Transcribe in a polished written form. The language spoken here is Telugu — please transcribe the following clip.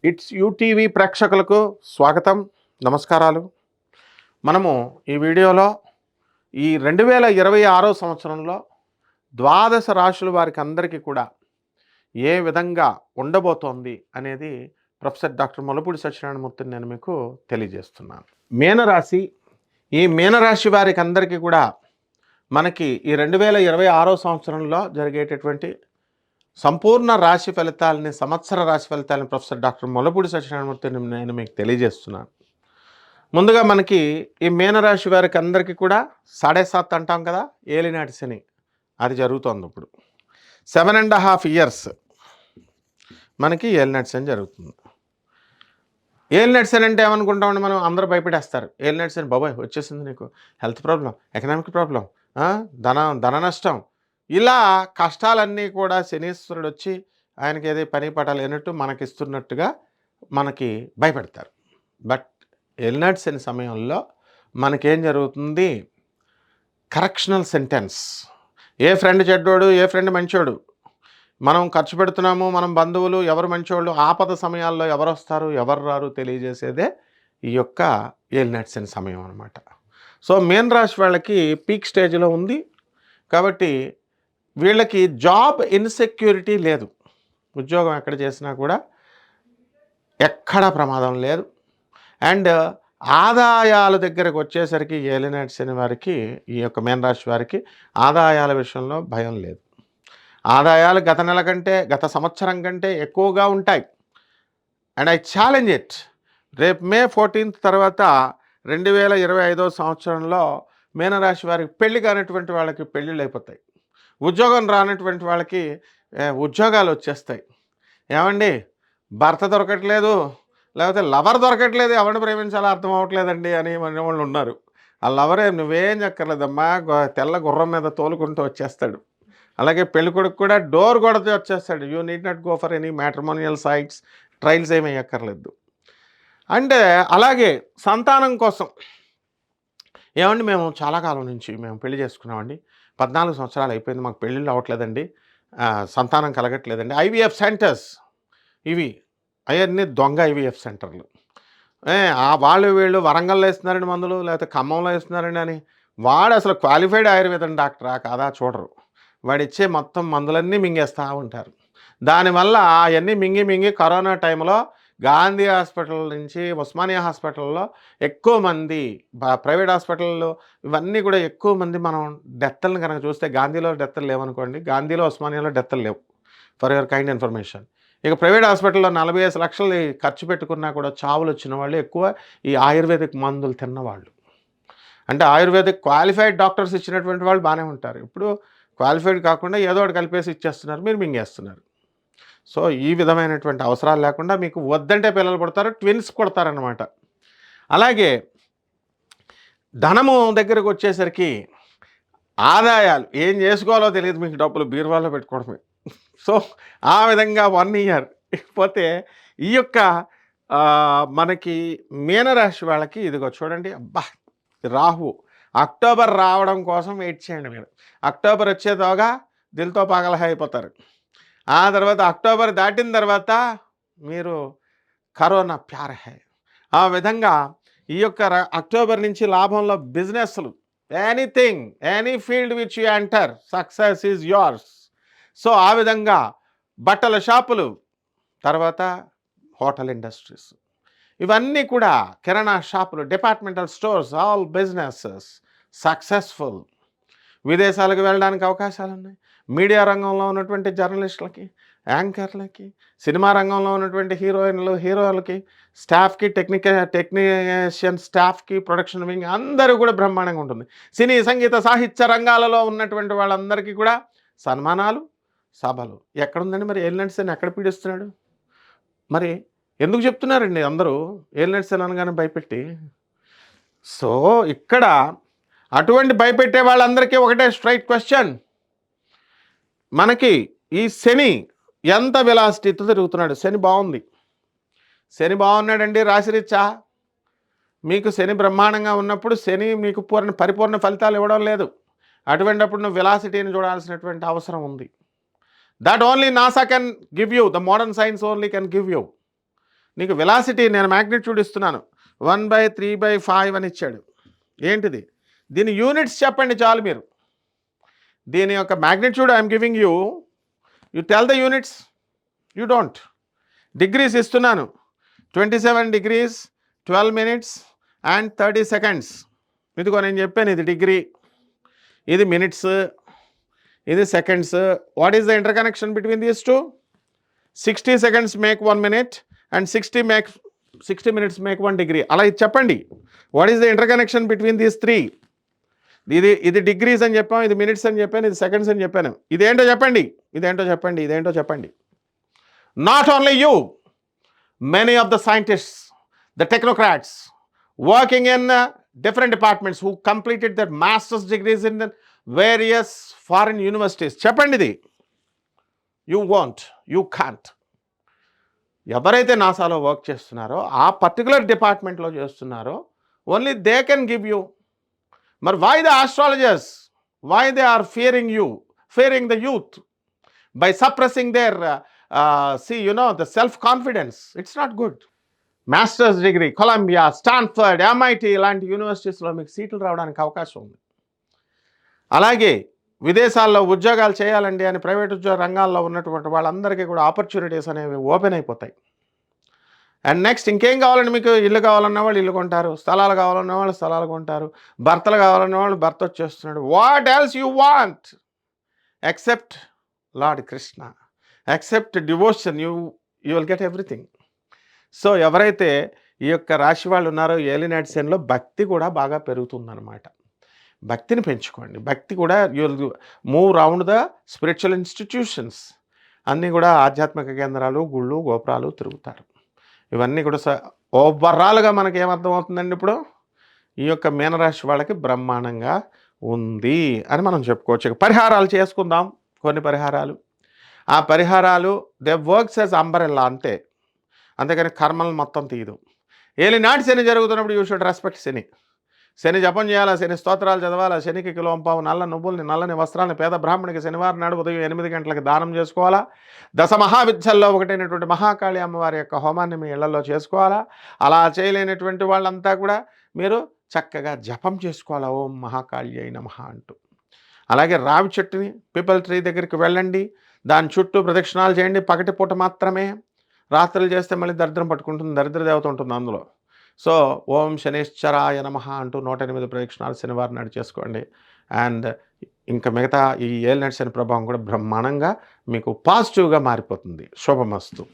ఇట్స్ యూటీవీ ప్రేక్షకులకు స్వాగతం, నమస్కారాలు. మనము ఈ వీడియోలో ఈ 2026 సంవత్సరంలో ద్వాదశ రాశుల వారికి అందరికీ కూడా ఏ విధంగా ఉండబోతోంది అనేది ప్రొఫెసర్ డాక్టర్ ముల్లపూడి సత్యనారాయణమూర్తిని నేను మీకు తెలియజేస్తున్నాను. మీనరాశి, ఈ మీనరాశి వారికి అందరికీ కూడా మనకి ఈ 2026 సంవత్సరంలో జరిగేటటువంటి సంపూర్ణ రాశి ఫలితాలని, సంవత్సర రాశి ఫలితాలని ప్రొఫెసర్ డాక్టర్ ముల్లపూడి సత్యనారాయణమూర్తిని నేను మీకు తెలియజేస్తున్నాను. ముందుగా మనకి ఈ మీనరాశి వారికి అందరికీ కూడా 7.5 అంటాం కదా, ఏలినాటి శని అది జరుగుతోంది. ఇప్పుడు 7.5 ఇయర్స్ మనకి ఏలినాటి శని జరుగుతుంది. ఏలినాటి శని అంటే ఏమనుకుంటామండి మనం? అందరూ భయపడేస్తారు. ఏలినాటి శని బాబాయ్ వచ్చేసింది, నీకు హెల్త్ ప్రాబ్లం, ఎకనామిక్ ప్రాబ్లం, ధన నష్టం, ఇలా కష్టాలన్నీ కూడా శనీశ్వరుడు వచ్చి ఆయనకి ఏదో పని పట్ట లేనట్టు మనకిస్తున్నట్టుగా మనకి భయపెడతారు. బట్ ఏలినాటి శని సమయంలో మనకేం జరుగుతుంది? Correctional sentence. ఏ ఫ్రెండ్ చెడ్డోడు, ఏ ఫ్రెండ్ మంచోడు, మనం ఖర్చు పెడుతున్నాము, మనం బంధువులు ఎవరు మంచోళ్ళు, ఆపద సమయాల్లో ఎవరు వస్తారు ఎవరు రారు తెలియజేసేదే ఈ యొక్క ఏలినాటి శని సమయం అనమాట. సో మీన రాశి వాళ్ళకి పీక్ స్టేజ్లో ఉంది కాబట్టి వీళ్ళకి జాబ్ ఇన్సెక్యూరిటీ లేదు. ఉద్యోగం ఎక్కడ చేసినా కూడా ఎక్కడా ప్రమాదం లేదు. అండ్ ఆదాయాల దగ్గరకు వచ్చేసరికి ఏలినాటి శని వారికి, ఈ యొక్క మీనరాశి వారికి ఆదాయాల విషయంలో భయం లేదు. ఆదాయాలు గత నెల కంటే, గత సంవత్సరం కంటే ఎక్కువగా ఉంటాయి. And I challenge it. రేపు May 14 తర్వాత 2025 సంవత్సరంలో మీనరాశి వారికి పెళ్లి కానటువంటి వాళ్ళకి పెళ్ళిళ్ళు అయిపోతాయి. ఉద్యోగం రానటువంటి వాళ్ళకి ఉద్యోగాలు వచ్చేస్తాయి. ఏమండి, భర్త దొరకట్లేదు, లేకపోతే లవర్ దొరకట్లేదు, ఎవరిని ప్రేమించాలో అర్థం అవ్వట్లేదండి అని మన వాళ్ళు ఉన్నారు. ఆ లవరే నువ్వేం చెక్కర్లేదమ్మా, తెల్ల గుర్రం మీద తోలుకుంటూ వచ్చేస్తాడు. అలాగే పెళ్ళికొడుకు కూడా డోర్ కొడితే వచ్చేస్తాడు. You need not go for any matrimonial sites, trials ఏమీ ఎక్కర్లేదు. అంటే అలాగే సంతానం కోసం, ఏమండి మేము చాలా కాలం నుంచి మేము పెళ్లి చేసుకున్నామండి, 14 సంవత్సరాలు అయిపోయింది, మాకు పెళ్ళిళ్ళు అవ్వట్లేదండి, సంతానం కలగట్లేదండి. ఐవీఎఫ్ సెంటర్స్ ఇవి అవన్నీ దొంగ ఐవీఎఫ్ సెంటర్లు. వాళ్ళు వీళ్ళు వరంగల్లో వేస్తున్నారండి మందులు, లేకపోతే ఖమ్మంలో వేస్తున్నారండి అని. వాడు అసలు క్వాలిఫైడ్ ఆయుర్వేదం డాక్టరా కాదా చూడరు. వాడిచ్చే మొత్తం మందులన్నీ మింగేస్తూ ఉంటారు. దానివల్ల అవన్నీ మింగి కరోనా టైంలో గాంధీ హాస్పిటల్ నుంచి ఉస్మానియా హాస్పిటల్లో ఎక్కువ మంది, ప్రైవేట్ హాస్పిటల్లో ఇవన్నీ కూడా ఎక్కువ మంది, మనం డెత్లను కనుక చూస్తే గాంధీలో డెత్లు లేవనుకోండి, గాంధీలో ఉస్మానియాలో డెత్లు లేవు, ఫర్ యువర్ కైండ్ ఇన్ఫర్మేషన్. ఇక ప్రైవేట్ హాస్పిటల్లో 45 లక్షలు ఖర్చు పెట్టుకున్నా కూడా చావులు వచ్చిన వాళ్ళు ఎక్కువ ఈ ఆయుర్వేదిక్ మందులు తిన్నవాళ్ళు. అంటే ఆయుర్వేదిక్ క్వాలిఫైడ్ డాక్టర్స్ ఇచ్చినటువంటి వాళ్ళు బాగానే ఉంటారు. ఇప్పుడు క్వాలిఫైడ్ కాకుండా ఏదో ఒకటి కలిపేసి ఇచ్చేస్తున్నారు, మీరు మింగేస్తున్నారు. సో ఈ విధమైనటువంటి అవసరాలు లేకుండా మీకు వద్దంటే పిల్లలు పుడతారు, ట్విన్స్ కొడతారనమాట. అలాగే ధనము దగ్గరకు వచ్చేసరికి ఆదాయాలు ఏం చేసుకోవాలో తెలియదు మీకు, డబ్బులు బీరువాలో పెట్టుకోవడమే. సో ఆ విధంగా 1 ఇయర్ పోతే ఈ యొక్క మనకి మీనరాశి వాళ్ళకి ఇదిగో చూడండి, అబ్బా రాహు అక్టోబర్ రావడం కోసం వెయిట్ చేయండి మీరు. అక్టోబర్ వచ్చేతోగా దిల్తో పాగలహ అయిపోతారు. ఆ తర్వాత అక్టోబర్ దాటిన తర్వాత మీరు కరోనా ప్యార్ హై. ఆ విధంగా ఈ యొక్క అక్టోబర్ నుంచి లాభంలో బిజినెస్లు, anything, any field which you enter, success is yours. So ఆ విధంగా బట్టల షాపులు, తర్వాత హోటల్ ఇండస్ట్రీస్, ఇవన్నీ కూడా కిరాణా షాపులు, departmental stores, all businesses successful. విదేశాలకు వెళ్ళడానికి అవకాశాలు ఉన్నాయి. మీడియా రంగంలో ఉన్నటువంటి జర్నలిస్టులకి, యాంకర్లకి, సినిమా రంగంలో ఉన్నటువంటి హీరోయిన్లు, హీరోలకి, స్టాఫ్కి, టెక్నీషియన్ స్టాఫ్కి, ప్రొడక్షన్ వింగ్ అందరూ కూడా బ్రహ్మాండంగా ఉంటుంది. సినీ, సంగీత, సాహిత్య రంగాలలో ఉన్నటువంటి వాళ్ళందరికీ కూడా సన్మానాలు, సభలు. ఎక్కడుందండి మరి ఏలినాటి శని ఎక్కడ పీడిస్తున్నాడు? మరి ఎందుకు చెప్తున్నారండి అందరూ ఏలినాటి శని అనగానే భయపెట్టి? సో ఇక్కడ అటువంటి భయపెట్టే వాళ్ళందరికీ ఒకటే స్ట్రైట్ క్వశ్చన్, మనకి ఈ శని ఎంత వెలాసిటీతో తిరుగుతున్నాడు? శని బాగుంది, శని బాగున్నాడండి రాశిరీత్యా. మీకు శని బ్రహ్మాండంగా ఉన్నప్పుడు శని మీకు పరిపూర్ణ ఫలితాలు ఇవ్వడం లేదు. అటువంటిప్పుడు నువ్వు వెలాసిటీని చూడాల్సినటువంటి అవసరం ఉంది. That only NASA can give you, the modern science only can give you. నీకు వెలాసిటీ నేను మ్యాగ్నిట్యూడ్ ఇస్తున్నాను 1/3/5 అని ఇచ్చాడు. ఏంటిది? దీని యూనిట్స్ చెప్పండి చాలు మీరు. దీని యొక్క magnitude I'm giving you tell the units. You don't. Degrees ఇస్తున్నాను 27 degrees 12 minutes and 30 seconds. ఇదిగో నేను చెప్పాను, ఇది డిగ్రీ, ఇది మినిట్స్, ఇది seconds. What is the inter connection between these two? 60 seconds make 1 minute and 60 minutes make 1 degree. అలా ఇది చెప్పండి. What is the inter connection between these 3? ఇది డిగ్రీస్ అని చెప్పాను, ఇది మినిట్స్ అని చెప్పాను, ఇది సెకండ్స్ అని చెప్పాను. ఇదేంటో చెప్పండి, ఇదేంటో చెప్పండి, ఇదేంటో చెప్పండి. Not only you, many of the scientists, the technocrats working in different departments who completed their master's degrees in the various foreign universities. చెప్పండిది. You won't, you can't. ఎవరైతే నాసాలో వర్క్ చేస్తున్నారో ఆ పర్టికులర్ డిపార్ట్మెంట్లో చేస్తున్నారో only they can give you. మరి why the astrologers, why they are fearing the youth by suppressing their the self-confidence? It's not good. Masters degree Columbia, Stanford, MIT ఇలాంటి యూనివర్సిటీస్లో మీకు సీట్లు రావడానికి అవకాశం ఉంది. అలాగే విదేశాల్లో ఉద్యోగాలు చేయాలండి అని ప్రైవేట్ ఉద్యోగ రంగాల్లో ఉన్నటువంటి వాళ్ళందరికీ కూడా ఆపర్చునిటీస్ అనేవి ఓపెన్ అయిపోతాయి. అండ్ నెక్స్ట్ ఇంకేం కావాలండి మీకు? ఇల్లు కావాలన్న వాళ్ళు ఇల్లు కొంటారు, స్థలాలు కావాలన్న వాళ్ళు స్థలాలు కొంటారు, భర్తలు కావాలన్న వాళ్ళు భర్త వచ్చేస్తున్నాడు. What else you want except lord Krishna, except devotion, you will get everything. So ఎవరైతే ఈ యొక్క రాశి వాళ్ళు ఉన్నారో ఏలినాటిసన్లో భక్తి కూడా బాగా పెరుగుతుందన్నమాట. భక్తిని పెంచుకోండి. భక్తి కూడా you will move round the spiritual institutions. అన్నీ కూడా ఆధ్యాత్మిక కేంద్రాలు, గుళ్ళు, గోపురాలు తిరుగుతారు. ఇవన్నీ కూడా ఓవరాల్గా మనకి ఏమర్థం అవుతుందండి? ఇప్పుడు ఈ యొక్క మీనరాశి వాళ్ళకి బ్రహ్మాండంగా ఉంది అని మనం చెప్పుకోవచ్చు. పరిహారాలు చేసుకుందాం, కొన్ని పరిహారాలు. ఆ పరిహారాలు దే వర్క్స్ యాజ్ అంబరెల్లా అంతే, అంతేకాని కర్మలు మొత్తం తీయదు. ఏలినాటి శని జరుగుతున్నప్పుడు యూ షుడ్ రెస్పెక్ట్ శని. శని జపం చేయాలా, శని స్తోత్రాలు చదవాలా, శనికి కిలోంపావు నల్ల నువ్వుల్ని, నల్లని వస్త్రాలను పేద బ్రాహ్మణికి శనివారం నాడు ఉదయం 8 గంటలకు దానం చేసుకోవాలా. దశ మహావిద్యల్లో ఒకటైనటువంటి మహాకాళి అమ్మవారి యొక్క హోమాన్ని మీ ఇళ్లలో చేసుకోవాలా. అలా చేయలేనటువంటి వాళ్ళంతా కూడా మీరు చక్కగా జపం చేసుకోవాలా, ఓం మహాకాళి నమః అంటూ. అలాగే రావి చెట్టుని, పీపల్ ట్రీ దగ్గరికి వెళ్ళండి, దాని చుట్టూ ప్రదక్షిణాలు చేయండి. పగటిపూట మాత్రమే, రాత్రులు చేస్తే మళ్ళీ దరిద్రం పట్టుకుంటుంది, దరిద్ర దేవత ఉంటుంది అందులో. సో ఓం శనేశ్వరాయ నమః అంటూ 108 ప్రదక్షిణాలు శనివారం నాడు చేసుకోండి. అండ్ ఇంకా మిగతా ఈ ఏలినాటి శని ప్రభావం కూడా బ్రహ్మాండంగా మీకు పాజిటివ్గా మారిపోతుంది. శుభమస్తు.